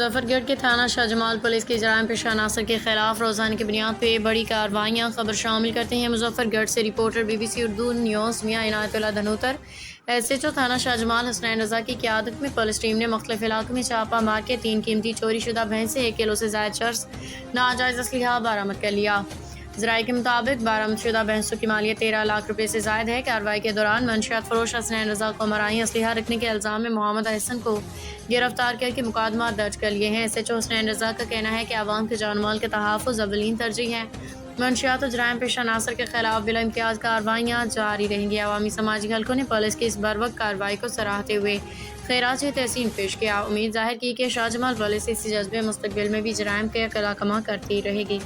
مظفر گڑھ کے تھانہ شاہ جمال پولیس کے جرائم پیشہ عناصر کے خلاف روزانہ کی بنیاد پہ بڑی کارروائیاں خبر شامل کرتے ہیں۔ مظفر گڑھ سے رپورٹر BBC اردو نیوز میاں عنایت اللہ دھنوتر۔ SHO تھانہ شاہ جمال حسنین رضا کی قیادت میں پولیس ٹیم نے مختلف علاقوں میں چھاپہ مار کے 3 قیمتی چوری شدہ بھینسیں، 1 کلو سے زائد چرس، ناجائز اسلحہ برآمد کر لیا۔ ذرائع کے مطابق برآمد شدہ بھینسوں کی مالیت 13 لاکھ روپے سے زائد ہے۔ کارروائی کے دوران منشیات فروش حسنین رضا کو مرائیں اسلحہ رکھنے کے الزام میں محمد احسن کو گرفتار کر کے مقدمات درج کر لیے ہیں۔ SHO حسنین رضا کا کہنا ہے کہ عوام کے جان و مال کے تحفظ اولین ترجیح ہے۔ منشیات و جرائم پیشہ عناصر کے خلاف بلا امتیاز کارروائیاں جاری رہیں گی۔ عوامی سماجی حلقوں نے پولیس کی اس بروقت کارروائی کو سراہتے ہوئے خراج تحسین پیش کیا۔ امید ظاہر کی کہ شاہ جمال پولیس اسی جذبے مستقبل میں بھی جرائم کے کلا کما کرتی رہے گی۔